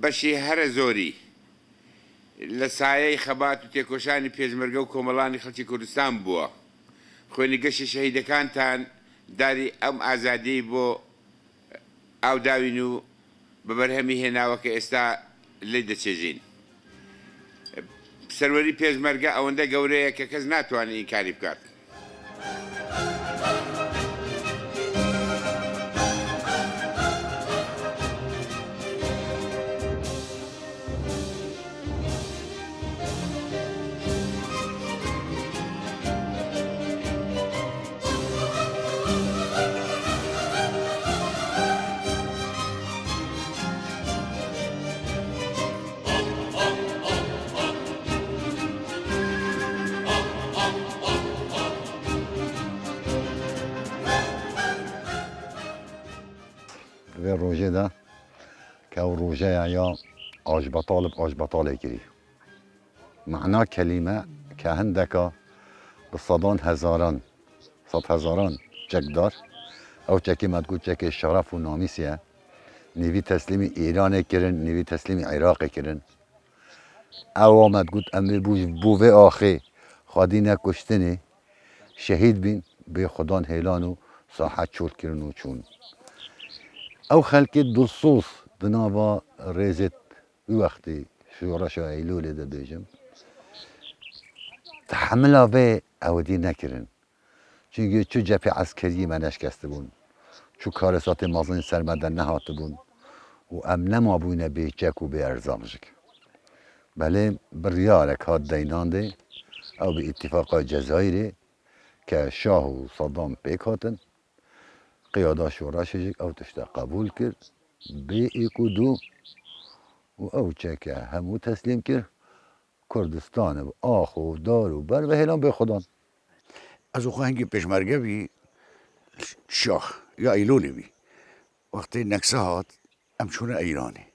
بەشی هەرە زۆری لە سایەی خەبات و تێکۆشانی پێشمەرگە و کۆمەڵانی خەڵکی کوردستان بووە. خوێنی گەشتی شەهیدەکانتان داری ئەم ئازادی بۆ ئاوداوین و بەبەرهەمی هێناوە کە ئێستا لێ دەچێژین. سەروەری پێشمەرگە ئەوەندە گەورەیە کە کەس ناتوانێت ئینکاری بکات. و روژه ده که روژه یا آج بطال گیری معنا کلمه که هندکا به صدان هزاران صد هزاران چکدار او چکی مدگو چکی شرف و نامیسیه نیوی تسلیم ایران کرن نیوی تسلیم عراق کرن او مدگو امر بوه آخی خادی نکشتنی شهید بین به خدان هیلان و ساحت چول کرن و چون او خلقی دلسوز دنابا ریزت وقتی شورش ایلول ده بیجم تحمل به اودی نکرن چون چو جبهه عسکری منش کسته بون چو کارسات مازن سرمدن نهات بون و امن ما بونه به جک و به ارزامجک بله بریارک ها دینانده او به اتفاق جزایری که شاه و صدام پیکاتن قیاده شورش او تشتا قبول کرد به ایکودو و او چکه همو تسلیم کرد کردستان و آخ و دار و بر و هلان به خودان از او هنگی پشمرگه بی شاه یا ایلولی بی وقتی نکسه هات ام چونه ایرانی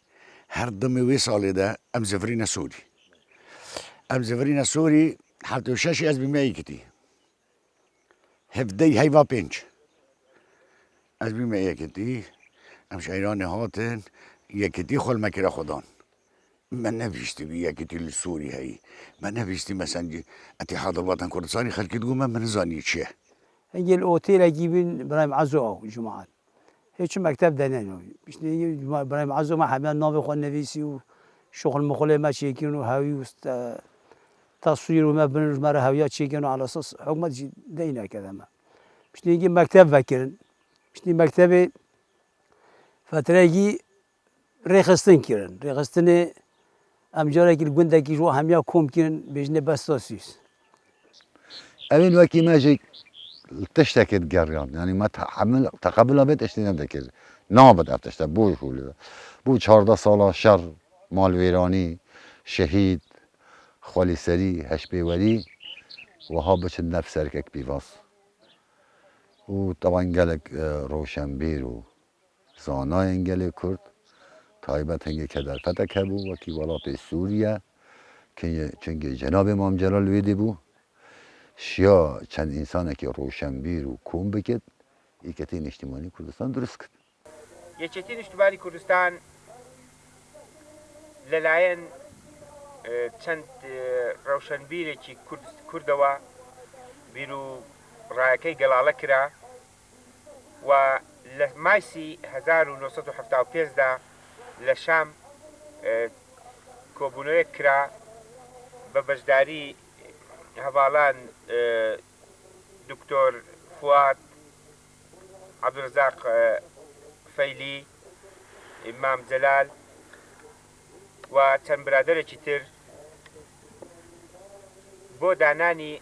هر دمی وی سالی ده ام زفرین سوری حتی ششی از بیمه کتی هفدهی هیوا پنج از بیمه یکتی امش ایرانی هاتن یکتی خل مکره خودان من نوشتی بی یکتی لسوری هی من نوشتی مثلا اتحاد الوطن کردستانی خلکی تقول من زانی چیه هنگی الاوتیل اجیبین برای معزو او جماعت هیچ مکتب دنیایی بیشتری برای معزو ما همه نام خود نویسی و شغل مخاله ما چیکن و هوی و تصویر و ما بنرج مرا هویا چیکن و على اساس حکومت دینا کردم بیشتری مکتب وکرن بیشتری مکتب فتره‌ای رخصتن کردن رخصتن امجاره که گندگی رو همیا کم کردن بجنه بستاسیس اوین وکی ماجی تشتكت جريان يعني ما تقبل بيت اشتنا ذكر نابد افتشتا بوي خولي بو 14 ساله شر مال ويراني شهيد خالي سري هشبي ولي وهابش النفس سركك بيفاس وطبعا قالك روشنبير و زانای انگل کرد تایبت هنگه کدر فتک بو وکی ولات سوریه که چنگه جناب امام جلال ویدی بو شیا چند انسانه که روشنبیر و کم بکد یکتین اجتماعی کردستان درست کرد یەکێتین نیشتیمانی کوردستان لەلایەن چەند ڕەوشەنبیرێکی کوردەوە بیر و ڕایەکەی گەڵاڵە کرا و لە مایسی 1975 دا لە شام کۆبوونەوەیەک کرا بە بەشداری هەواڵان دکتۆر فواد عەبدوڕەزاق فەیلی ئیمام جەلال و چەند برادەرێکی تر بۆ دانانی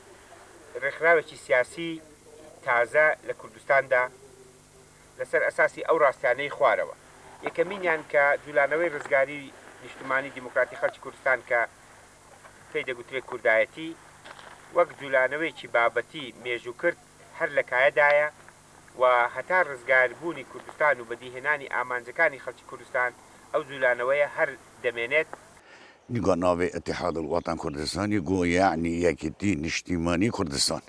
ڕێکخراوێکی سیاسی تازە لە کوردستاندا لەسەر ئەساسی ئەو ڕاستیانەی خوارەوە یەکەمینیان کە جوولانەوەی ڕزگاری نیشتیمانی دیموکراتی خەڵکی کوردستان کە پێی دەگوترێت کوردایەتی وەک جوولانەوەیکی بابەتی مێژوو کرد هەر لە کایەدایە و هەتا ڕزگاربوونی کوردستان و بەدیهێنانی ئامانجەکانی خەڵکی کوردستان ئەو جوولانەوەیە هەر دەمێنێت نقول نابي اتحاد الوطن كردستان يقول يعني يكدي نشتيماني كردستان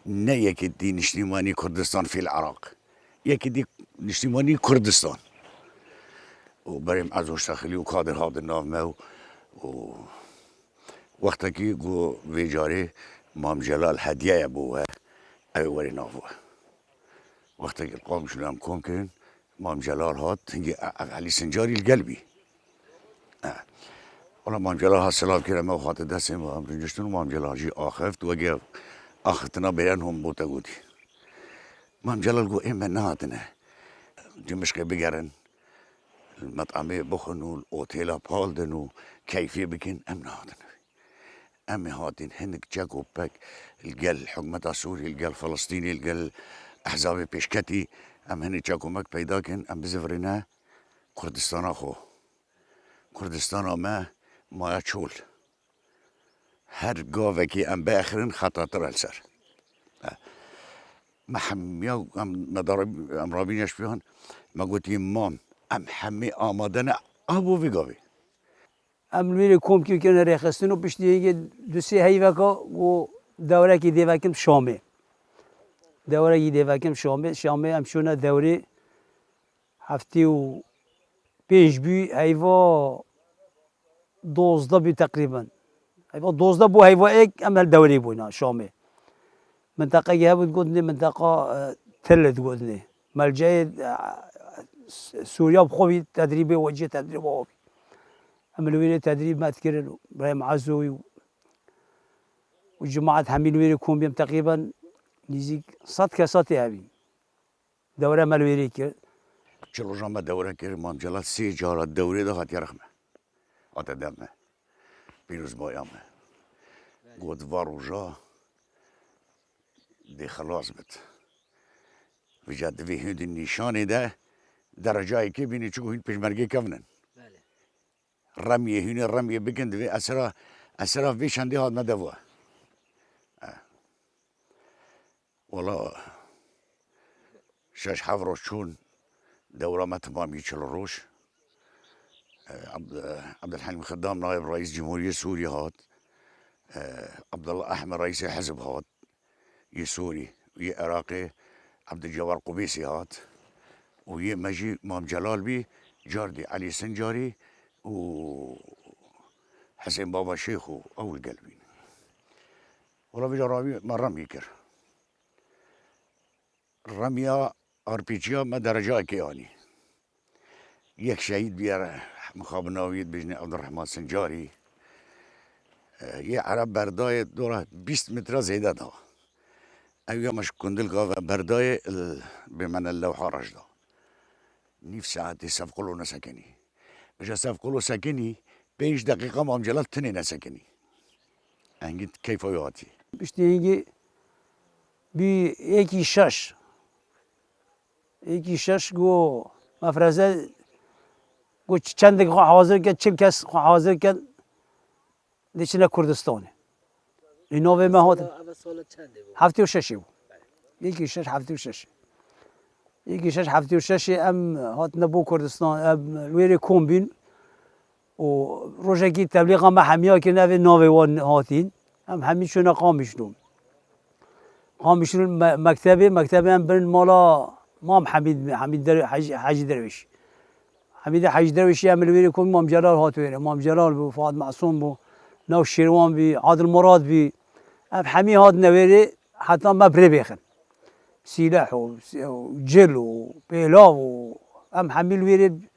نا يكدي نشتيماني كردستان في العراق يكدي نشتيماني كردستان و بریم از اشتخلی و کادر هاد نامه و وقتی که گو ویجاری مام جلال هدیه بوه اوی وری نافوه وقتی که قام شلام کم کن مام جلال هات هنگی علی سنجاری القلبي والله مام جلال هات سلام كده ما خاطر دسم وام رنجشتون مام جلال جي آخفت وجي آختنا بيانهم بوتا قودي مام جلال قو إما نهاتنا جمشق بقرن المطعمي بخنو الأوتيلا بالدنو كيفية بكن أم نهاتنا أم هاتين هنك جاكو باك الجل حكمة سوري الجل فلسطيني الجل أحزاب بيشكتي أم هنك جاكو ماك بيداكن أم بزفرنا كردستان أخو كردستان ما يشول هر قوة أم بآخرين خطاطر السر ما حميا أم مضارب أم رابين يشبهن ما قلت مام أم حمي آمادنا أبو في قوي امروی کم که کنه رخصتن و پشتی اینکه دوستی هیوکا و دوره کی دیوکم شامه دوره کی دیوکم شامه همشونه دوره هفته و پیش بی هیوا 12 بی تقریبا هیوا 12 بو هیوا یک عمل دوره بونا شامه منطقه یه بود گفتنی منطقه تلت گفتنی ملجأ سوریا بخوی تدریب وجه تدریب آبی عملوا تدريب ما أذكر إبراهيم عزوي وجماعة حميل ويري كون بيم تقريبا نزيك صد كاسات هابي دورة مالويري كر چلو جامع دوره كر مام جلال 3 جارة دوره ده هات يرخمه هات دمه بيروز بايامه قد واروجا دي خلاص بت وجد في هند النشاني ده درجة كي بيني چو هند پشمرگي كفنن رمية هنا رمية بكند في أسرة في شندي هاد ما دفوه والله شاش حفرش شون دورة ما تمام يشل الروش عبد الحليم خدام نائب رئيس جمهورية سوريا هاد عبد الله أحمد رئيس حزب هاد يسوري وي عراقي عبد الجوار قبيسي هاد وي مجي مام جلال بي جاردي علي سنجاري و حسين بابا شيخو أول قلبي والله بيجا رامي ما رمي كر رميا أربيجيا ما درجة كياني يك شهيد بيا مخابناويد بجني عبد الرحمن سنجاري يا عرب برداية دورة 20 متر زيادة ده أيوة مش كندل قاف برداية بمعنى اللوحة رجدا نيف ساعتي سفقلو نسكني بجا سفقلو سكني 5 دقيقة مام جلال تني نسكني انجد كيف ياتي پشتی اینکه بی یکی شش گو مفرزه گو چند دقیقه حاضر کرد 40 کس حاضر کرد دیچنه کردستانه اینا به ما هات هفته و ششی بود یکی شش هفته و شش ام هات نبو کردستان ام لویر کومبین و روزی تبلیغ ما همیا که نوه وان هاتین هم همیشون قامشون مکتب هم برن مالا مام حمید حاجی درویش حمید حاجی درویشی عمل ویری کن مام جلال هاتوینه مام جلال بو فؤاد معصوم بو نو شیروان بی عادل مراد بی هم حمی هات نویری حتی ما بره بخن سلاح و جل و پیلاو و هم حمیل ویری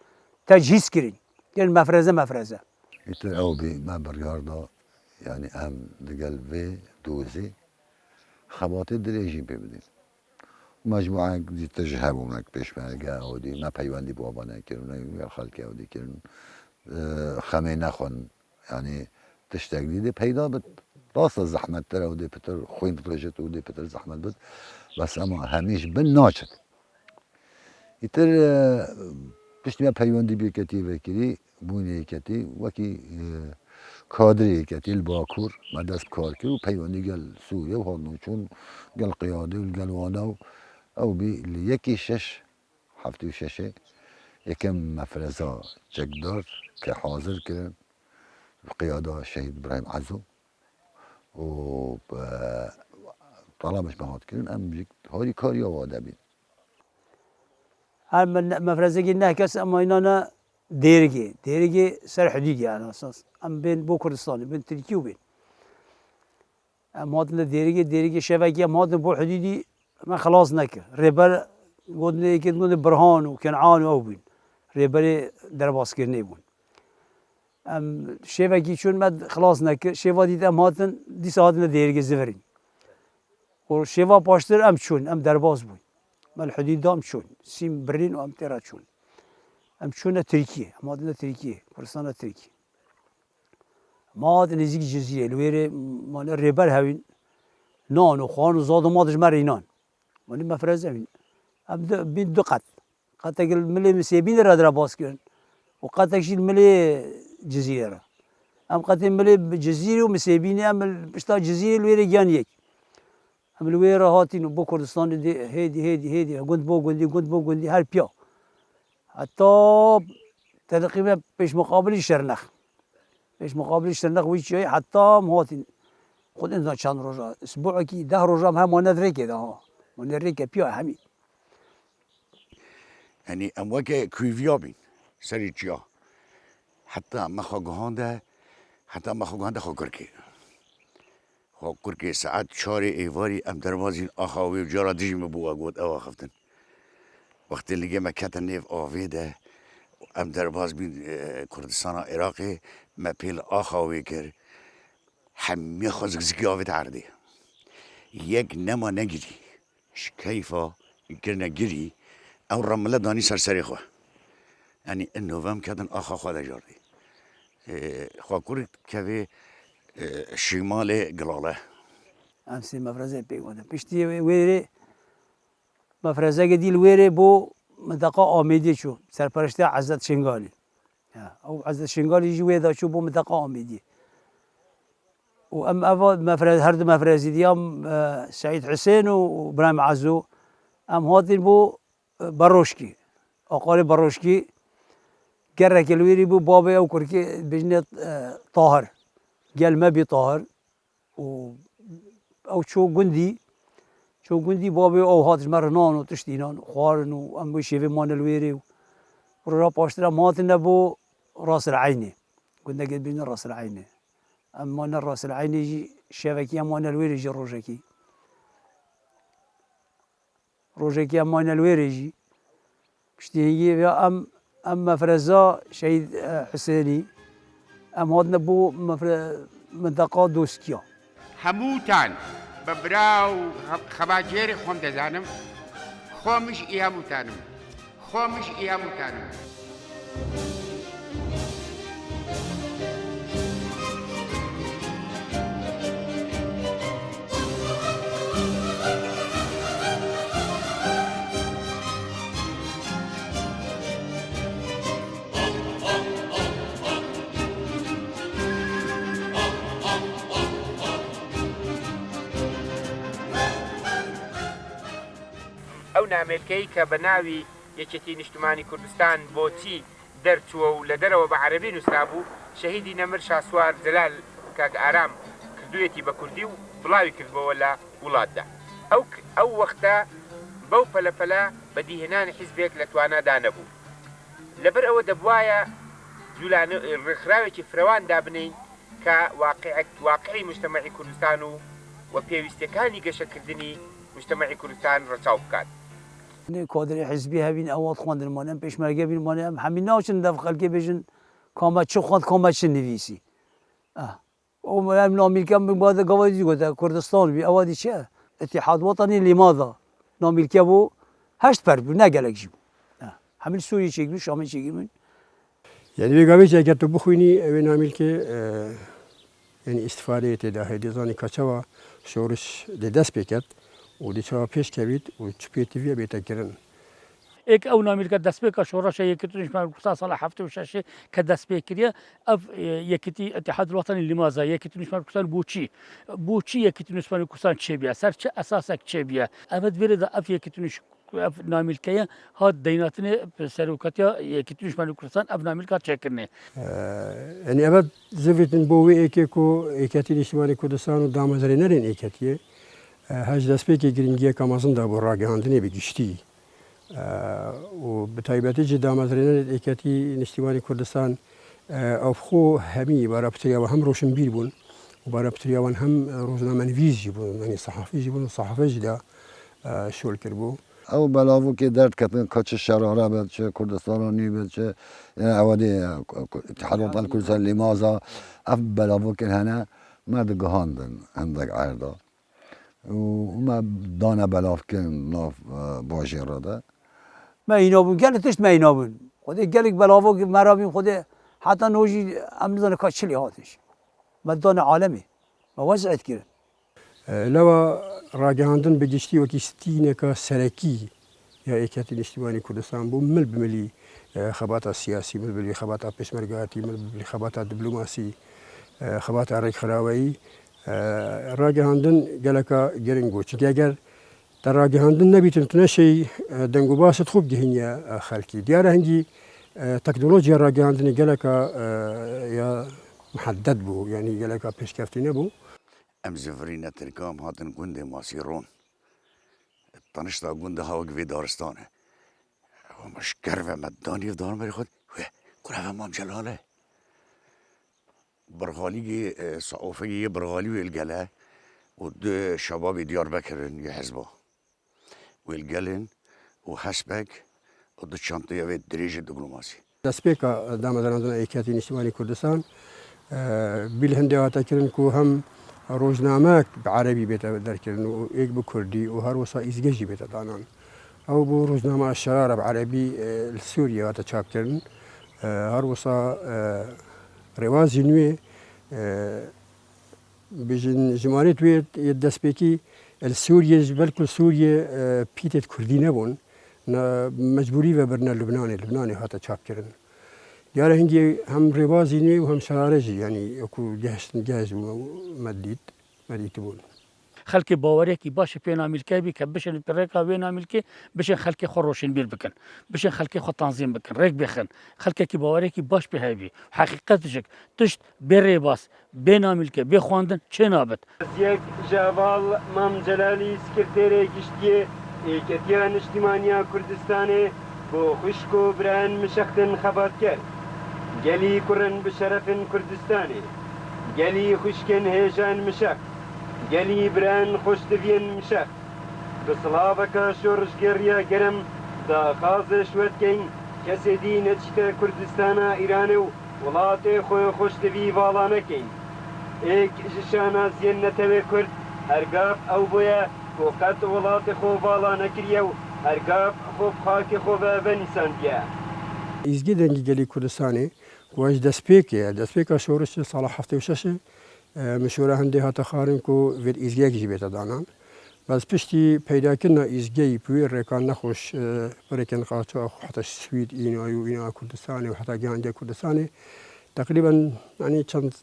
تجهیز کرین یعنی مفرزه يتر أو بي ما برياردا يعني أم دقلبي دوزي خباطي دريجي ببدين مجموعة دي تجهبوا منك بيش بهجا ودي ما بيواندي بوابانا كيرون يا خالك ودي كيرون خمينا خون يعني تشتاق دي بيدا بت راس الزحمة ترى ودي بتر خوين بترجت ودي بتر زحمة بت بس أما هميش بالناشط يتر بيش ما بيواندي بيكتي بكري بوني كتي وكي كادري كتي الباكور ما دست كار كي وبيوني قال سوريا وهالنوشون قال قيادة وقال وانا او بي اللي يكي شش حفتي وششة يكم مفرزة جقدار كحاضر كده بقيادة الشهيد إبراهيم عزو و طالما مهات كده ام بيك هاري كاريا وادا بين هم مفرزه گی نه کس اما اینا نه ديرجي سر حدود يعني أساس أم بين بو كردستان بين تركيا وبين أم هذا ديرجي شبكة أم هذا بو حدودي ما خلاص نك ريبر قلنا كده قلنا برهان وكنعان أو بين ريبر درباس كرني بون أم شبكة شون ما خلاص نك شبكة دي أم هذا دي ساعتنا ديرجي زفرين وشبكة باشتر أم شون أم درباس بون ما الحدود دام شون سيم برين وأم ترى شون أم شون تركيا ما هذا تركيا كردستان تركيا ما هذا نزيك جزيرة الويرة ما الريبر هاوين نان وخان وزاد ما دش مرينان ما نما فرزين أم بين دقت قد تقول ملي مسيبين رادرا باسكن وقد تشيل ملي جزيرة أم قد ملي جزيرة ومسيبين أم بشتا جزيرة الويرة جانيك أم الويرة هاتين بو كردستان هيدي قند بو قندي هر بيا حتى تقريبا بيش مقابل الشرنخ ويش شيء حتى مهاتين خود إنسان شان رجع أسبوع كي 10 رجع هم ما ندرك ده ها ما ندرك بيا همي يعني أمواج كويفيابين سريتشيا حتى ما خاجهانده خاكركي ساعات شاري إيواري أم دروازين أخاوي وجارا ديجي مبوا قود أو خفتن وقت اللي جه مكة النيف آویده ام درباز بین کردستان عراقی مپیل آخاوی کر همه خازق زکی آوید عردی یک نما نگیری کیفا گر نگیری او رمله دانی سرسری خواه يعني النوفام كادن آخا خواده جاردي خواكوري كوي شمال قلالة أمسي مفرزة بيقونا بيشتي ويري مفرزة جديل ويري بو منطقة آميدي شو سرپرشته عزت شنغالي أو عزت شنغالي يجي ويدا شو بو منطقة آميدي وأم أفا مفرز هرد مفرزي ديام سعيد حسين وإبراهيم عزو أم هاتين بو بروشكي أقاري بروشكي قرر كلويري بو بابي أو كركي بجنة طاهر قال ما بي طاهر أو شو جندي بابي أو هاتش مرنان وتشتينان خوارن وأم بيشيفي مان الويري ورا باشترا ماتنا بو راس العيني كنا قد بين راس العيني أما أنا راس العيني يجي شبكي أما أنا الويري يجي روجكي أما أنا الويري يجي بشتيجي أم مفرزا شهيد حسيني أم هادنا بو منطقة دوسكيا هموتان ببراو خباجيري خوم دزانم خومش إياموتانم ئەو نامێلکەی کە بە ناوی یەکێتی نیشتمانی کوردستان بۆچی دەرچووە و لە دەرەوە بە عەرەبی نووسرا بوو شەهیدی نەمر شاسوار جەلال کاک ئارام کردوویەتی بە کوردی و بڵاوی کردبەوە لە وڵاتدا ئەو وەختە بەو پەلەپەلە بەدیهێنانی حیزبێک لە توانادا نەبوو لەبەر ئەوە دەبوایە ڕێکخراوێکی فراوان دابنین کە واقعی مجتەمەعی کوردستان و پێویستیەکانی گەشەکردنی مجتمعی کوردستان ڕەچاو بکات كادر حزبي هبين أواد خواندن مانم پیشمرگه بین مانم همین ناوچن دف خلقی بجن کامت چه خواند کامت چه نویسی او من ناميلكا من بعد قواعد يقول كردستان بي أوادي چه اتحاد وطني لماذا ناميلكا بو هشت فرق نقلك جيب همین سوریه چیگی شامی چیگی من يعني بيقابل جاي تو بخويني وين ناميلكا يعني استفاده تده ديزاني كاتشوا شورش لدس بيكت ودي شوا پیش کوید و چپیتی وی بیت کردن. ایک او نامیل که دست به شورش یکیتونش من گفتم سال 76 که دست به کردی اف یکیتی اتحاد الوطنی لماذا یکیتونش من گفتم بوچی یکیتونش من گفتم چه بیا سر چه اساسک چه بیا اول ورد اف یکیتونش اف نامیل که هاد دیناتنه سروکاتیا یکیتونش من گفتم اف نامیل که چه کنه يعني أبد زفتن بوي إيكو إيكاتي نشمالي كردستان و دامزري نرين إيكاتيه هج دست به که گرینگی کامازن دا بر راگهاندنی بگشتی و بتایبەتی جی دامەزرێنەرێت ئێکەتی نیشتیمانی کوردستان ئەو خۆ هەمی بارەپتریاوە هەم ڕۆشنبیر بوون و بارەپتریاوان هەم ڕۆژنامەنویسژی بوون ینی سەحافیژی بوون و سەحافەژیدا شۆل کرد بوو. او بلاوو که درد کتن که چه شراره بد چه کردستانی بد چه اوادی اتحاد وطن کردستان لماذا اف بلاوو که هنه مرد گهاندن هندک عرضه و ما دانه بلاف که ناف باجی را ده ما اینا بون گل تشت ما اینا بون خود گلک بلاوو که مرا بیم خود حتی نوجی امن دانه که چلی هاتش ما دانه عالمی ما وضعیت کرد لەوە ڕاگەهاندن بە گشتی وەکی ستینێکە سەرەکی یا ئێکەتی نیشتیمانی کوردستان بوو مل بملی خەباتە سیاسی مل بلی خەباتە پێشمەرگاتی مل بلی خەباتە دیبلۆماسی خەباتە ڕێکخراوەیی ڕاگەهاندن گەلەکە گرنگ بوو چونکە ئەگەر تا ڕاگەهاندن نەبیتن تونەشەی دەنگ و باست خوب گەهینە خەڵکی دیارە هەنگی تەکنۆلۆژیا ڕاگەهاندنی گەلەکە یا محدد بوو یعنی گەلەکە پێشکەفتی نەبوو. ام زفرینه ترکام هاتن گنده ماسیرون تنشتا گنده هاوک وی دارستانه و مشکر و مدانی و دارم بری خود کره و مام جلاله برغالی صعوفه یه برغالی و الگله و دو شباب دیار بکرن یه حزبا و الگلن و حسبک و دو چانتیه و دریج دیپلماسی دەستپێکە دامەزراندنە ئەیکەتی نیشتیمانی کوردستان بیل هەندێک هاتەکردن و هەم ڕۆژنامەک بە عەرەبی بێتە دەرکردن و یەک بە کوردی و هەروەسا ئیزگەژی بێتە دانان ئەو بۆ ڕۆژنامە شەرارە بە عەرەبی لە سووریا هاتە چاپکردن هەروەسا ڕێوازی نوێ بژین ژمارەی توێ دەستپێکی سووریە بەلکو سووریە پیتێت کوردی نەبوون مەجبوری بە برنە لوبنانی هاتە چاپکردن دیارە هەنگی هەم ڕێوازی نوێ و هەم شەرارەژی ینی وەکو گەهشتن گەهز مەدیت بوون. خەڵکی باوەرێکی باشی پێ نامیلکە بی کە بشن ڕێکا وێ نامیلکێ بشن خەڵکی خۆ ڕۆشنبیر بکەن بشن خەڵکی خۆ تانزیم بکەن ڕێک بخن خەڵکێکی باوەرێکی باش پێ هەبی حقیقەتشک تشت بێ ڕێباس بێ نامیلکە بێ خواندن چێ نابێت. یەک ژاڤاڵ مام جەلالی سکرتێرێ گشتیە ئێکەتیە نیشتیمانیا کوردستانێ بۆ خوشک و برایان مشەختن خەبات کرد گەلی کوڕن بشەرەفن کوردستانێ گەلی خوشکن هێژان مشەخت گەلی بران خۆشتڤێن مشەخت بسڵاوەکە شۆڕژگەڕیە گەرم داخازە شوەتکەین کەسێ دی نەچیتە کوردستانە ئیرانە و وڵاتێ خۆی خۆشتڤی باڵانەکەین ئێک ژشانازیێن نەتەوێ کورد هەرگاف ئەو بۆیە بۆ قەت وڵاتی خۆ باڵا نەکریە و هەرگاف خۆ خاکی خۆ بە نیساندیە. ئیزگی دەنگی گەلی کوردستانی واش دەستپێکە شۆڕش ساڵە 76 مشورە هەندێک هاتە خارن و وێت ئیزگەیەکیشی بێتە دانان بەس پشتی پەیداکردنە ئیزگەی پوێ ڕێکان نەخۆش بەرێکن قاچە حتە سوید ئینایی و ئینا کوردستانی و حتا گیاندی کوردستانی تقریبا ینی چەند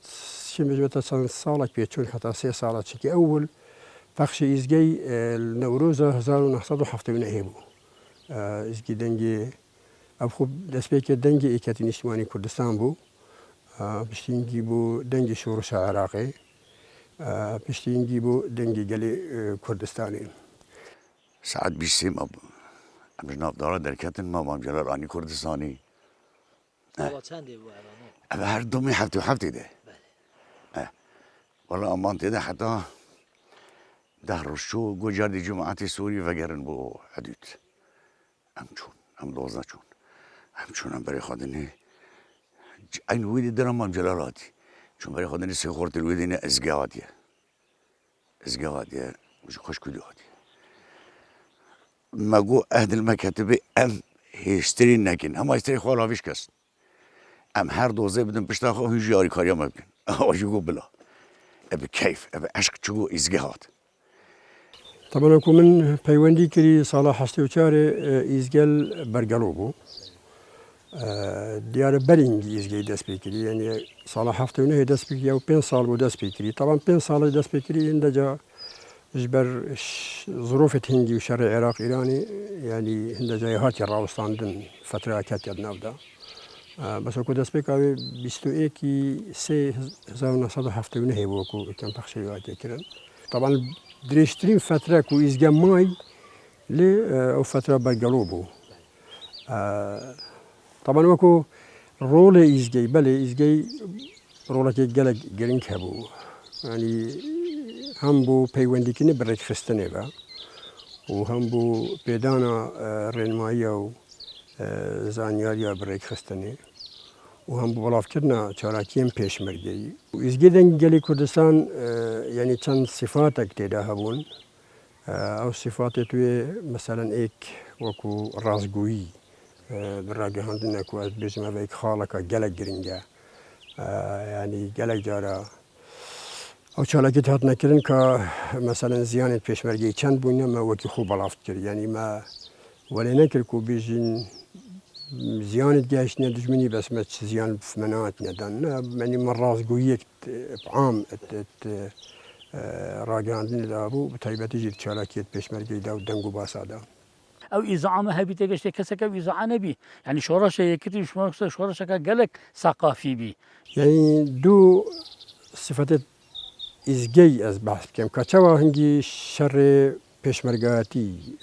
بێتە چەند ساڵێک پێچوون حتا 3 ساڵە چکی ئەول پەخشی ئیزگەی نەورۆزە 1970 هەیە بوو ئیزگی دەنگی ئەو خوب دەستپێکە دەنگی ئێکەتی نیشتیمانی کوردستان بوو پشتینگی بوو دەنگی شۆڕشە عێراقی پشتینگی بوو دەنگی گەلی کوردستانی ساعت 20 ام نافدارە دەرکەتن مام جەلالانی کوردستانی ئەمە هەر دومی هەفتێ دێ وەڵا ئەمان تێدا حتا 10 ڕۆژ چوو گۆجاردی جومعەتی سووری ڤەگەرن بۆ حەدود ئەم چوون ئەم 12 چوون ئەم چوونم بەرێ خواردنێ ئەین وێدی دەرە مام جەلالاتی چون بەرێ خواردنی سێ خۆرتر وێدینە ئەزگاواتیە خۆش کودوهاتی مەگۆ ئەهدل مەکەتبێ ئەم هێشتری نەکەین ئەم هێشتری خۆڵاویش کەس ئەم هەر دۆزێ بدن پشتا خۆ هیچ یاریکاریە مەبکەن ئەوەژی گۆ بلا ئەبێ کەیف ئەبێ عەشق چوو ئیزگەهات طبعا من پەیوەندی کردی ساڵە 84 ئیزگەل بەرگەڵۆ بوو دیارە بەرینگی ئیزگەی دەست پێ کردی یعنی ساڵە 79 دەست پێ کردی و 5 ساڵ بۆ دەست پێ کردی طبعا 5 ساڵی دەست پێ کردی هەندەجا ژبەر ظروفت هەنگی و شەڕی عێراق ئیرانی یعنی هەندەجای هاتی ڕاوەستاندن فترە کاتیان ناودا بەسەکو دەست پێکاوێ 21 1970 هەیە بۆ وەکو ئەکەم پەخشەی هاتێکردن طبعا درێژترین فترە و ئیزگە مای لێ ئەو فترە بەرگەڵۆ بوو طبعا وكو رول إزجي بله إزجي رولك جلق جرينك هبو يعني هم بو بيوندي كني بريك خستني با وهم بو بيدانا رنمايا و زانياريا بريك خستني وهم بو بلاف كرنا چالاكيم پیش مرگي وإزجي جلي كردستان يعني چند صفاتك تدا هبون او صفات توی مثلا ایک وكو رازگویی براجع عندنا كو بيجمع بيك خالك جلق جرينجا يعني جلق جارا او چالاكي هاتنا كرن كا مثلا زيانة پیشمرگي چند بوينه ما وكي خوب بلافت كر يعني ما ولا نكر كو بيجين زيانة جاشنا دجمني بس ما زيان في مناطق ندان يعني مراس قويك بعام راجع عندنا دابو بتايبتي جيت چالاكي پیشمرگي دا ودنگو باسادا او إذاعة ما هبي تجش كسك أو إذاعة نبي يعني شورشة يكتب شورشة كجلك ثقافي بي يعني دو صفات إزجي از بحث كم كتشوا هنجي شر پیشمرگاتی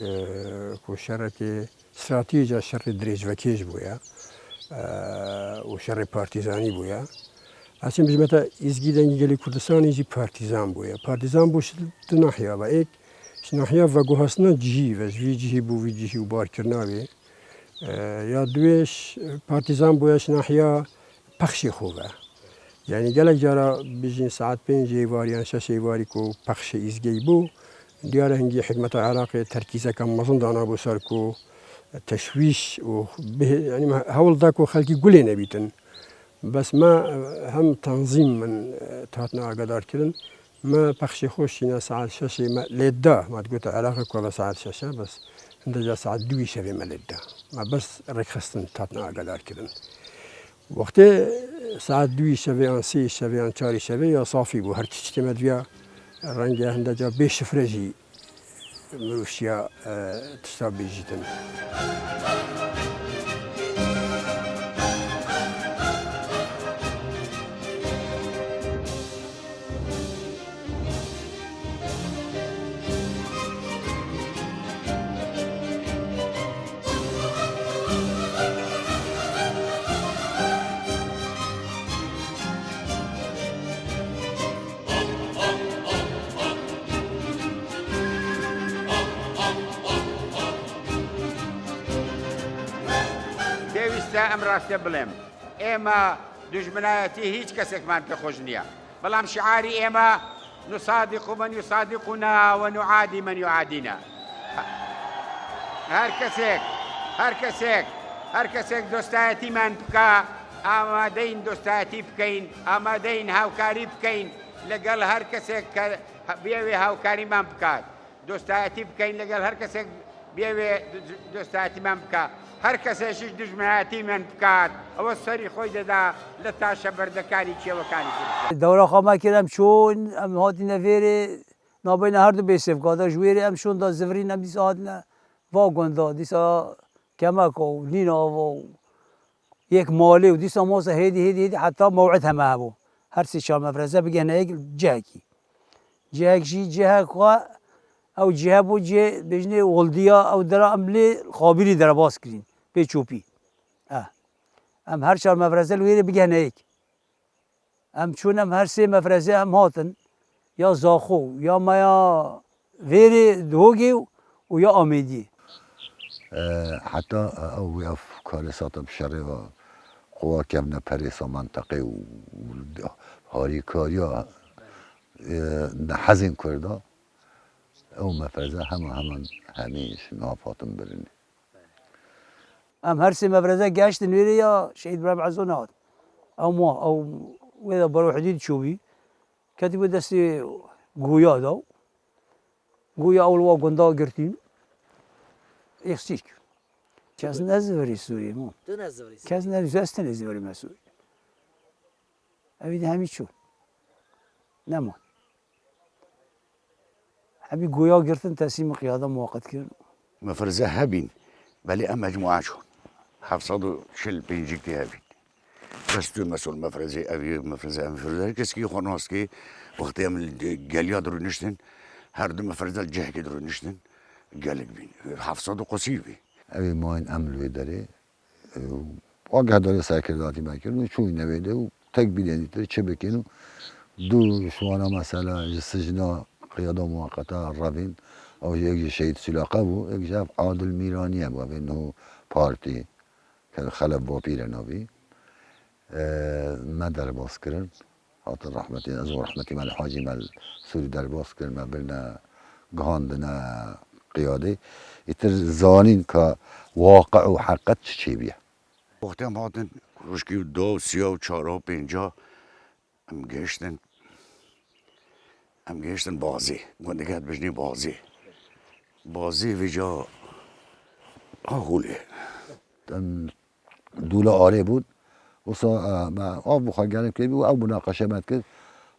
کو شر که استراتیجی شر دریج وکیج بویا و شر پارتیزانی بویا اصلا بجمعتا إزجي دنگی گلی کردستان ایجی پارتیزان بویا پارتیزان بوش دو ناحیه و ایک ناحیه و گوهستنا جهی و جهی بو وی جهی و بار کرناوی یا دویش پارتیزان بویش ناحیه پخشی خوبه يعني جلك جرى بيجين ساعات بين جيواري أنا شاشيواري كو بخش إزجي بو دياره هنجي حكمة العراق تركيزه كم مظن دانا بو ساركو تشويش و يعني هول ذاكو خلقي قولي نبيتن بس ما هم تنظيم من تهاتنا قدر كذن ما بخش خوشينا ساعات شاشي ما لدا ما تقول العراق كولا ساعات شاشة بس هندجا ساعات دوي شبه ما لدا ما بس ركستن تهاتنا قدر كذن وقت ساعت دوی شبه آن سی شبه آن چاری شبه یا صافی بو هر چیزی که مدویا رنگ هنده جا به شفرجی مروشیا تشتاب بیجیتن ئەم ڕاستە بڵێم ئێمە دوژمنایەتی هیچ کەسێکمان پێ خۆش نییە بەڵام شعاری ئێمە نصادق من يصادقنا ونعادي من يعادينا هەر کەسێک دۆستایەتیمان بکە ئامادەین دۆستایەتی بکەین ئامادەین هاوکاری بکەین لەگەڵ هەر کەسێک کە بێوێ هاوکاریمان بکات دۆستایەتی بکەین لەگەڵ هەر کەسێک بێوێ دۆستایەتیمان بکە هەر کەسێکیش دژمنایەتیمان بکات ئەوە سەری خۆی دەدا لە تاشە بەردەکاری کێوەکانی کوردستان دەورە خۆما کردم چۆن ئەم هاتینە فێرێ نابینە هەردوو بێ سێفگادە ژوێرێ ئەم شۆندا زڤرین ئەم دیسا هاتنە وا گۆندا دیسا کەمەکە و نیناوە و یەک ماڵێ و دیسا مۆسە هێدی حتا مەوعد هەمە هەبوو هەر سێ چوار مەفرەزە بگەنە یەک جەهێکی جەهێکشی جەهێکخوا ئەو جێه بۆ جێ بێژنێ وڵدیە ئەو دەرا ئەم لێ خابیری دەرەباز کرین پێ چۆپی ئەم هەر چوار مەفرەزە لێرە بگەنەیەک ئەم چوون ئەم هەر سێ مەفرەزە ئەم هاتن یا زاخۆ یا مەیا vêrê dihogê û ya Amêdiyê حتى او افكار ساطب شري و قوا كمنا باريس منطقي و هاريكاريا نحزن كردا او مفرزه هميش نافاتم برني ئەم هەر سێ مەفرەزە گەشتن وێرە یا شەهید برایم عەزۆ نهات ئەو ما ئەو وێدا بەرەو حدید چوبی کەتی بۆ دەستی گویادا و گویا ئەوڵ وا گوندا گرتین یەخچیک کەس نەزڤری سووریە مۆ کەس نەزوەستە نەزڤری مە سووری ئەوی هەمی چوون نەمون هەمی گویا گرتن تەسلیمی قیادە موقت کرد مفرزة هابين بل أما مجموعة شون حفصدوا شل بينجيكتي هابين بس تو مسؤول مفرزة أبي مفرزة كسكي خناسكي وقت يوم الجاليات درو نشتن هر دو مفرزة الجهة درو نشتن قالك بين حفصدوا قصيبي اوی ما این عمل داره آگهداری سرکرداتی میکردن چوی نویده و تک بیدنی تر چه بکنو دو شوانا مثلا سجنا قیاده موقته روین او یک شهید سلاقه بو یک جاب عادل میرانیه بو بینو پارتی که خلب با پیر نبی ما در باز کردن حتی رحمتی از رحمتی مال حاجی مال سوری در باز کردن ما برنا گهاندنا قیاده ایتر زانین که واقع و حقیقت چی بیه وقتی هم هاتن روشکی 2 3 و 4 و 5 هم گشتن بازی گندگت بجنی بازی ویجا آغوله دوله آره بود وصا ما آب بخار گرم که او مناقشه مد کرد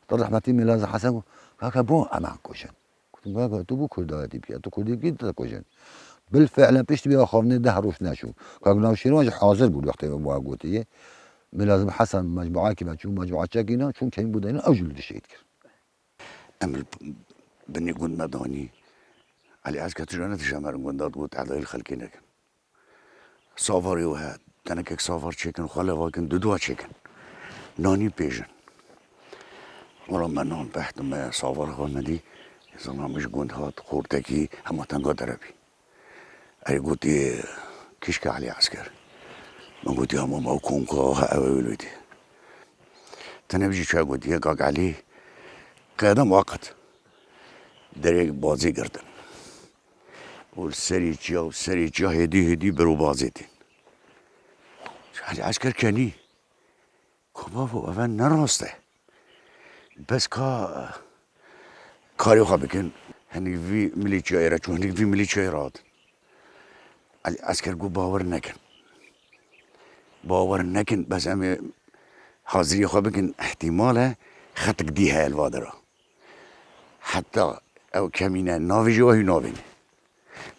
تا رحمتی میلاز حسن گفت که بو امان کشن گفتم تو بو کردی بیا تو کردی بیا کشن بالفعل پیش بیا خوابنه 10 روز نشو که ناوشیروان حاضر بود وقتی با گوتیه میلازم حسن مجموعه که چون مجموعه چکینا چون کمی بودن اوجل شهید کرد امل بني قند مداني علي عسكر تجانا تشامر قندات قوت على الخلق نكن صافري وهاد تنكك صافر تشيكن وخلا واكن دودوا تشيكن ناني بيجن ولما نان بحت ما صافر خالنا دي يزنا مش قند هات خورتكي هما تنقا دربي أي قوتي كيشك علي عسكر ما قوتي هما موكون قاها أولودي تنبجي شا قوتي قاق عليه قيادة مؤقت دريق بازي قردن والسري جا هدي برو بازي دين علي عسكر كاني كبابو أفن نراسته بس كاري خابكن هني في ميليتشا يراتشو هني في ميليتشا يراد علي عسكر قو باور نكن بس أمي حاضري خابكن احتماله خطك دي هاي الوادرة حتى او كمينة نافجي وهي نافين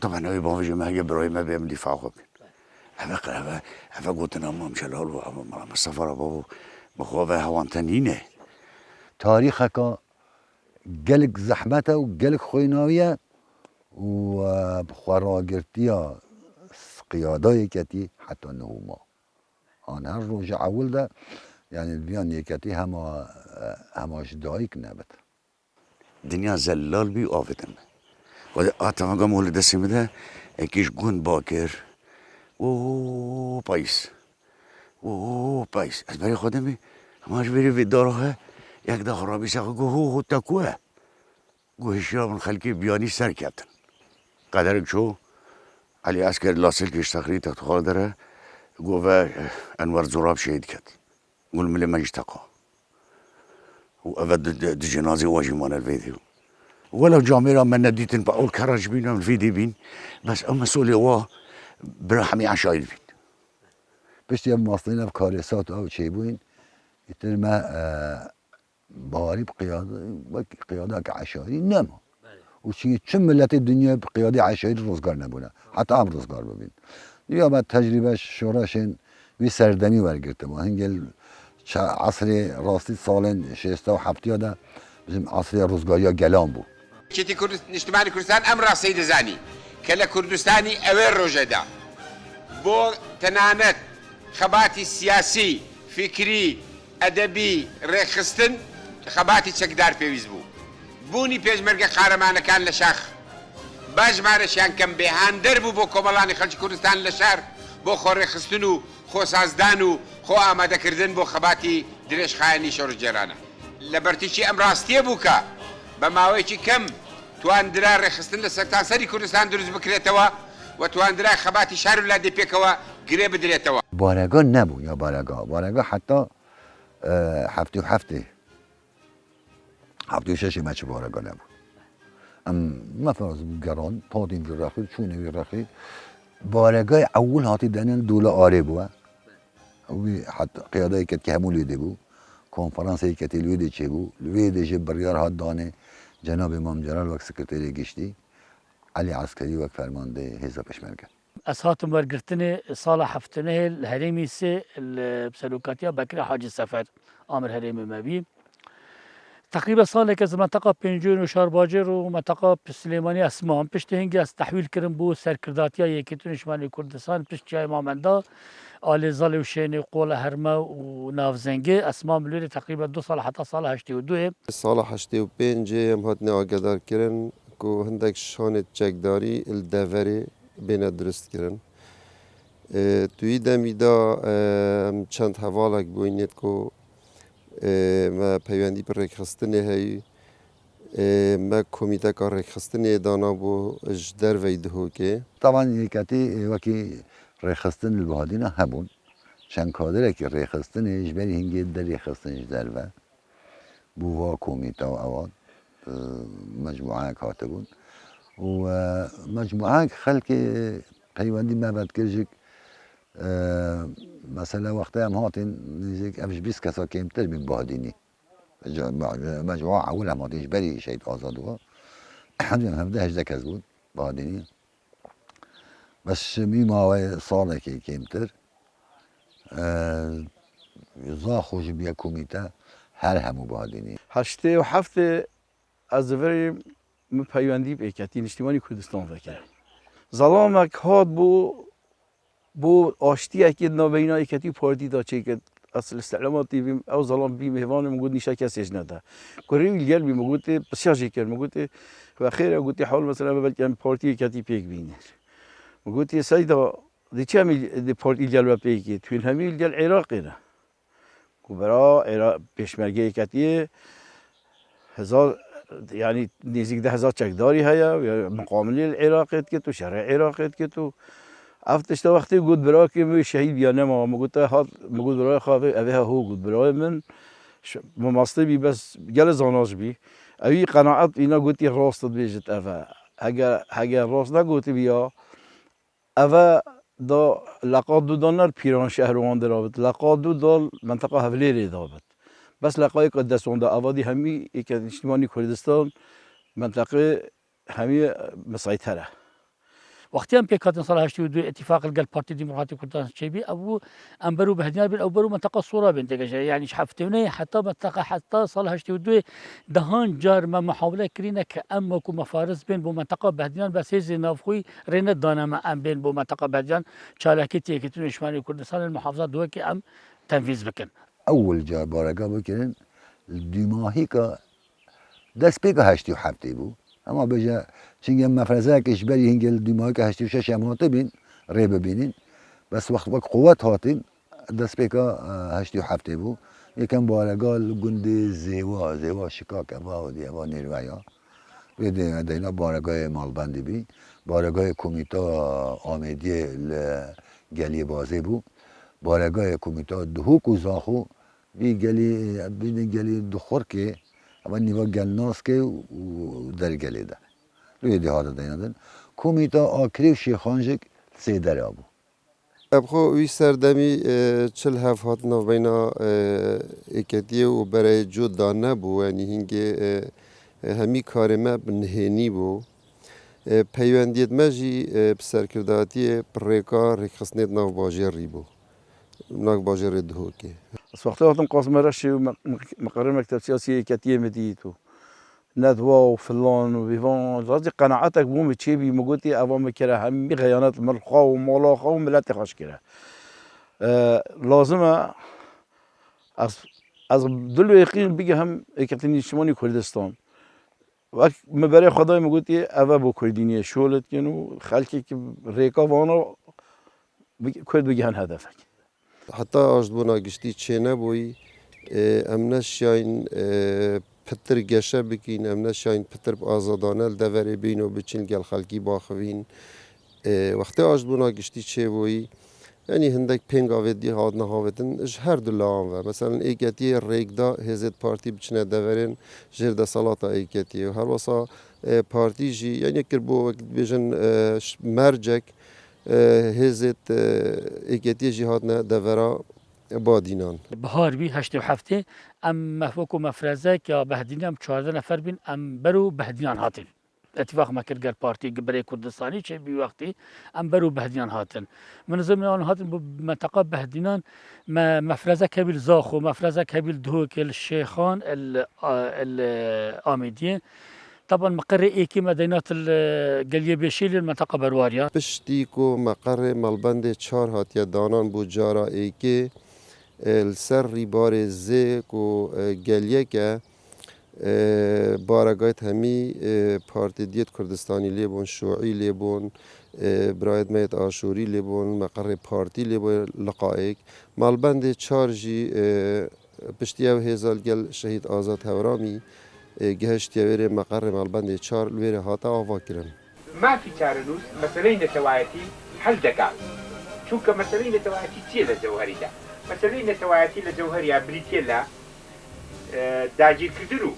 طبعا هاي بافجي ما هي براي ما بيعمل دفاع خابكن هفا قلت انا امام شلال و مصطفى بابو بخوافه هوان تنينه تاريخك قلق زحمته وقلق خويناوية وبخوراقرتيا قيادة كتي حتى انه ما انا الرجع اول ده يعني البيان يكتي هماش دايك نبت دنيا زلال بي آفتن و آتما قام هول دسمه ده اكيش قون باكر اوه بايس از برای خودمی هماش بری في داره یک ده خرابی ساقه گو هو تکوه گو هشیا من خلقی بیانی سر کردن قدرک شو علی عسكر لاسل كيش تخري تخال داره گو و انور زراب شهید کرد قول ملي ما يشتقى وأبد دي جنازي واجي مال الفيديو ولو جاميرا من نديتن بقول كراج بينا الفيديو بين بس أما سولي وا برحمي عشايد بين بشتي مواصلين بكاريسات أو شيء بوين يتر ما باري بقيادة كعشائري نما وشي چم ملت الدنيا بقيادة عشائري روزگار نبونا حتى هم روزگار ببين يا بعد تجربة شوراشين وي سردمي ورگرته ما هنگل عصر راستی سال 67 ده bizim عصر روزگاری گلان بود كيتي اجتماعي كردستان امر سيد زاني كلا كردستاني اوير روجدا بو تنانت خباتي سياسي فكري ادبي ريخستن خباتي تشكدار بيويز بو بوني بيج مرقه قهرمان كان لشاخ باج مارشان كم بيهان دربو بو كومالاني خلج كردستان لشار بو خو ريخستنو خو سازدانو خو آماده کردن بو خباتی درێژ خایانی شۆڕ جێرانە لە بەرتیچی ئەم ڕاستیە بووکە بە ماوەیەکی کەم تواندرا ڕێخستن لە سەرتاسەری کوردستان دروست بکرێتەوە و تواندرا خەباتی شار و لادێ پێکەوە گرێ بدرێتەوە بارگاه نبود یا بارگاه حتی هفته و شش مچ بارگاه نبود مثلا گران پادین وی رخی چونه وی رخی بارگاه اول هاتی دنن دوله آره بوه وی حتی قیاده کت که همون لیده بو کنفرانس کتی لیده چه بو لیده جه بریار هات دانه جناب امام جلال وقت سکرتری گشتی علی عسکری وقت فرمانده حزب پشمرکه از هاتم ورگرتن سال هفتنه الهرمی سه بسلوکاتیا بکر حاج سفر آمر هرم مبی تقریبا سالێک از منطقه پێنجۆن و شارباجێر و منطقه سلێمانی ئەسمان پشتی هەنگی ئەس تەحویل کردن بۆ سەرکرداتیا یەکێتی نیشتیمانی کوردستان پشتیای مامەندا ئالێزەڵێ و شوێنێ قۆڵە هەرمە و ناوزەنگێ ئەسمان بلێرێ تقریبا 2 سال حتا ساڵ 82 ساڵە 85 ئەم هاتنێ ئاگادارکردن و هەندێک شانێت چەکداری دەڤەرێ بێنە دروستکردن توی دەمیدا چەند هەواڵێک بووینێت و ما پەیوەندی بە ڕێکخستنێ هەیە ما کۆمیتەکە ڕێکخستنێ دانا بۆ ژ دەرڤەی دهۆکێ طبعا یەکەتی وەکی ڕێخستن بەهادینە هەبوون چەند کادرێکی ڕێخستنیش بەری هەنگێ دەرێخستنیش دەرڤە بووە کۆمیتە و ئەوان مجموعەیەک هاتەبوون و مجموعەیەک خەڵکی پەیوەندی مەبەتکردژێک مثلا وقتی هم هاتین نزدیک امش 20 کسا کمتر بین بهادینی مجموعه اول هم هاتینش بری شهید آزادوها هم 18 کس بود بهادینی بس می ماوی ساله که کمتر زا خوش بیا کمیته هر همو بهادینی 87 از وری پیوندی بیکتی نیشتیمانی کردستان وکر ظلامک هات بو آشتی که نابینا یکتی پارتی دا چه که اصل استعلاماتی بیم او ظلام بیم هوان مگود نیشا کسیش نده کاری ویلگر بیم مگود بسیار جیکر مگود و خیر مگود حال مثلا بلکه پارتی یکتی پیک بینه مگود سایدا دی چه می پارتی جلوه پیکی توی همین جل عراقی نه برا عراق پیشمرگی یکتی هزار یعنی نزدیک 10,000 چکداری هیا مقاملی العراقیت که تو شرع عراقیت که تو افتش تا وقتی گود برای که می شهید بیانه ما مگود تا مگود برای خواه اوه هو گود برای من مماسته بی بس گل زاناش بی اوی قناعت اینا گوتی راست بیجت اوه اگر راست نگوتی بیا اوه دا لقاد دو دانر پیران شهروان درابط لقاد دو دال منطقه هفلیری دابط بس لقای قدسون دا اوادی همی یک اجتماعی کردستان منطقه همی مسیطره وقتی هم پیکاتن سال 82 اتفاق القلب پارتی ديمقراطي كردستان شيبي ابو امبرو بهدنا بين او برو منطقه صوره بنت يعني حفتونه حتى منطقه حتى سال 82 دهان جار ما محاوله كرينا كأم وكو مفارس بين بو منطقه بهدنا بس هي نافخوي رينا دانا ما ام بين بو منطقه بهدنا شاركتي كتون شمالي كردستان المحافظات دوكي ام تنفيذ بكن اول جا بارگاه بکنن دیماهی که دست پیک 87 بود اما بجا چنگه مفرزه کش بری هنگل دیماهی که 86 هم هاته بین ری ببینین بس وقت قوت هاتین دست پیک 87 بود یکم بارگاه گند زیوا شکاک و دیوا نیرویا بیده دینا بارگاه مالبندی بی بارگاه کمیته آمدی گلی بازی بود بارگاه کمیته دهوک و زاخو بی گلی دخور که اما نیوا گلناس که در گلی ده روی دهات دینادن کمیته آکری و شیخانجک 3 در آبو ابخو وی سردمی چل هف هات نو بینا اکتیه و برای جو دانه بو یعنی هنگی همی کارمه بنهینی بو پیوندیت مجی بسرکرداتی پریکا رکخصنیت نو باجری بو ناك باجر الدهوكي. بس وقتها وقتهم قاسم رشي مقرر مكتب سياسي كتير مديتو ندوة وفلان وفيفان رازي قناعتك بوم تشيبي مقولتي أوام كره هم بغيانات مرخا وملاخا وملات خاش كره لازمه از دلو يقين بيجي هم كتني شمالي كردستان وقت مباري خدای مقولتي أوا بو كردينية شولت كنو خلقي ريكا وانا كرد بيجي هدفك حتی آجدبونا گشتی چه نبوی امنش یاین پتر گشه بکین امنش یاین پتر آزادانه دوره بین و بچین گل خلقی باخوین وقتی آجدبونا گشتی چه بوی یعنی هندک پنگ آویدی هاد نهاویدن اش هر دلان و مثلا ایکتی ریگدا هزت پارتی بچنه دورن جرد سالاتا ایکتی و هر واسا پارتی جی یعنی کربو بیجن مرجک هزت ایکتی جهاد نه دورا بادینان بهار بی 87 ام مفوق و مفرزه که بهدینی هم 14 نفر بین ام برو بهدینان هاتین اتفاق ما کرد پارتی برای کردستانی چه بی وقتی ام برو بهدینان هاتن منظم آن هاتن منطقه بهدینان مفرزه کبیل زاخو مفرزه کبیل دهوک الشيخان الآمدية طبعا مقر ايكي مدينات القليه بشيل المنطقه برواريا پشتیکو مقر ملبند 4 هاتیه دانان بو جارا ایکی السر ریبار زیک و گلیه که بارگایت همی پارتی دیت کردستانی لیبون شوعی لیبون براید میت آشوری لیبون مقر پارتی لیبون لقائک ملبند 4 جی پشتیه و هزال گل شهید آزاد هورامی گهشتیه ویره مقر ملبند 4 ویره هاتا آوا کرن ما في تارنوس مسألة نتواتي حل دكات شو كمسألة نتواتي تي للجوهري ده مسألة نتواتي للجوهري بريتيلا داجير كردنو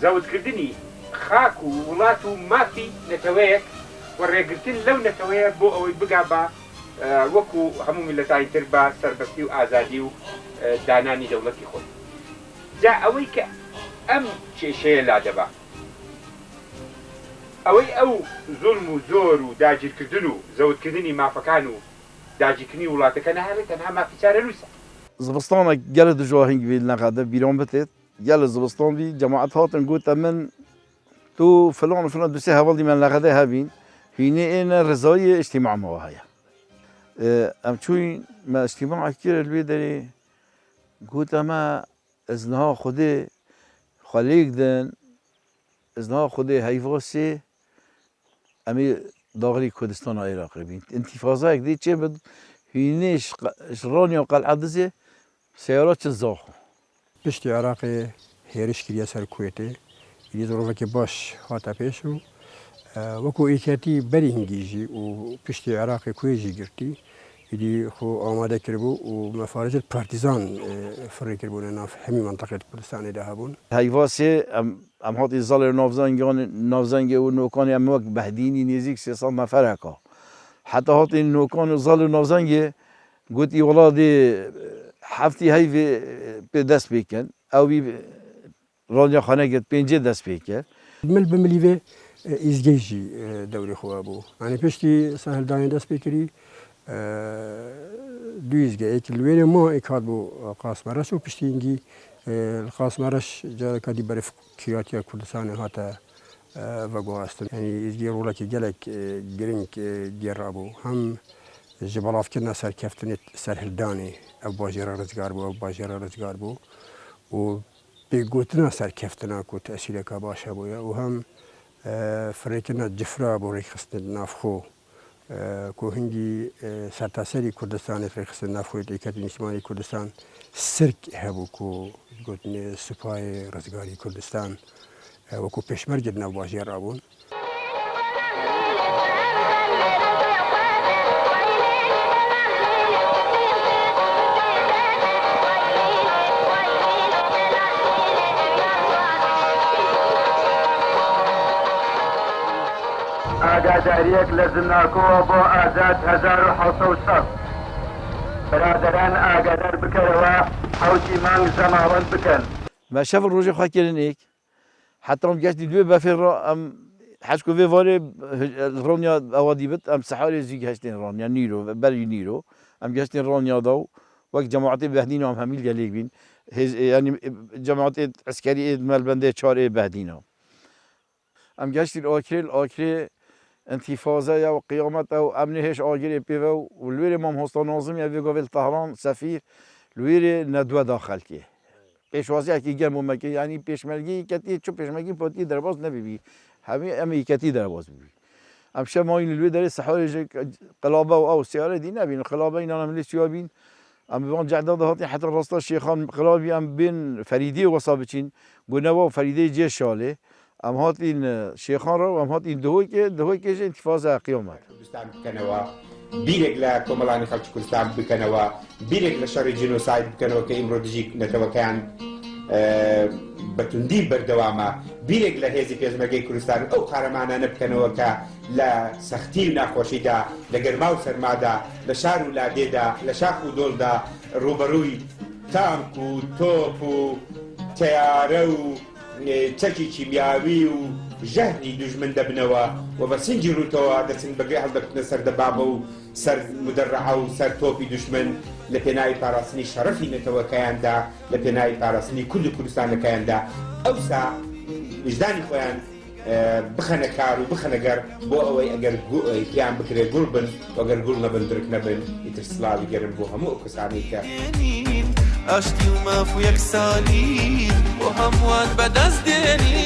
زود كردني خاكو ولاتو ما في نتويك ورقلتن لو نتويك بو أو بقى با وكو همو ملتاين تربا سربستي وآزادي وداناني دولتي خود جاء أويك أم شيء لا دبا أو ظلم وزور وداجر كردنو زود كردني ما فكانو داجر كني ولاتك أنا هلا تنها ما في شارع لوسا زبستان قال دجواهين قبيل نقاده بيرون بتت قال زبستان بي جماعة هاتن قلت من تو فلان وفلان دوسي هوالدي من نقاده هابين هنا إن رضاية اجتماع مواهية أم شوي ما اجتماع كثير البيدري قلت ما إزنها خده خليك دن إزنها خده هيفاسي أمي داخل كردستان العراق بين انتفاضة كذي شيء بد هنيش رانيا قلعة دزي سيارات الزاخو پشتی عراقی هیرش کردی سر کویته یه ظروفی که باش هات پیشو وکو ایکاتی بری هنگیجی و پشتی عراقی کویجی گرتی یدی خو آماده کربو و مفارز پارتیزان فری کربو ناف همی منطقه کردستان ده هبون هيفاسي ام هات الظل نافزانج و نوكان ام وقت بهديني نزيك 300 نفر هكا حتى هات النوكان الظل نافزانج قلت ولادي حفتي هاي في دست بيكن او بي رانيا خانه قد بينجي دست بيكن مل بمليفه ازگیجی دوری خواه بو یعنی پشتی سهل داین دست بکری دو ازگه ایک الویر ما ایک هاد بو قاس مرش و پشتی اینگی القاس مرش جا کدی برف کیاتیا کردستان هاتا وگو هستن یعنی ازگی رولا که گلک گرینگ دیر رابو هم جبلاف کرنا سر کفتنت سر هلدانی او باجرا رزگار بو او باجرا رزگار بو و بگوتنا سر کفتنا کو تأثیر که باشه بو و هم فريقنا جفرا بوريك خصنا نافخو كو هندي سرتاسري كردستان فريق خصنا نافخو ديكات نشمالي كردستان سرك هبو كو قلتني سپاي رزقاري كردستان وكو پشمرج نواجي رابون ئاگاداریەک لە زمناکۆوە بۆ ئازاد 1970 برادران ئاگادار بکەرەوە حوتی مانگ زەماوەند بکەن ما شاف الروجي خا كيرن هيك حتى هم جات دوي بافر ام حشكو في فاري رونيا اوادي بت ام سحاري زيك هاشتين رونيا نيرو بري نيرو ام جاشتين رونيا دو وقت جماعتي بهدينا هم هميل قاليك بين يعني جماعتي عسكري مال بنده 4 بهدينا ام جاشتين الاخري انتفاضه یا قیامت او امنیش آگری پیو و لویر مام هستان نازم یا ویگاویل طهران سفیر لویر ندوه داخل که پیشوازی اکی گرم مکی یعنی پیشمرگی کتی چو پیشمرگی پاتی درباز نبیبی همه امی کتی درباز بیبی امشه ما این لویر داره سحارش قلابه و او سیاره دی نبین قلابه اینا نملی سیابین ام بان جعداد هاتی حتی راستا شیخان قلابی ام بین فریدی و وصابچین گنوا و فریدی جه شاله ام هاتین شیخان رو ام هاتین دهوی که انتفاضه قیامت کردستان بکەنەوە بیرێک لە کۆمەڵانی خەڵکی کوردستان بکەنەوە بیرێک لە شەڕی جینۆساید بکەنەوە کە ئیمڕۆ دژی نەتەوەکەیان بەتوندی بەردەوامە بیرێک لە هێزی پێشمەرگەی کوردستان ئەو قارەمانانە بکەنەوە کە لە سەختی و ناخۆشیدا لە گەرما و سەرمادا لە شار و لادێدا لە شاخ و دۆڵدا ڕوبەڕووی تانک و تۆپ و تەیارە و چەکی کیمیاوی و ژەهری دوژمن دەبنەوە و بە سنجی ڕووتەوە دەچن بەگوێ هەڵدەکەنە سەر دەبابە و سەر مدەڕەعە و سەر تۆپی دوژمن لە پێناوی پاراستنی شەڕەفی نەتەوەکەیاندا لە پێناوی پاراستنی کورد و کوردستانەکەیاندا ئەوسا وجدانی خۆیان بخەنە کار و بخەنەگەر بۆ ئەوەی ئەگەر پیان بکرێت گوڵ بن وەگەر گوڵ نەبن درک نەبن ئیتر سڵاوی گەرم بۆ هەموو ئەو کەسانی کە ئاشتی و ماف و یەکسالی بۆ هەمووان بەدەست دێنی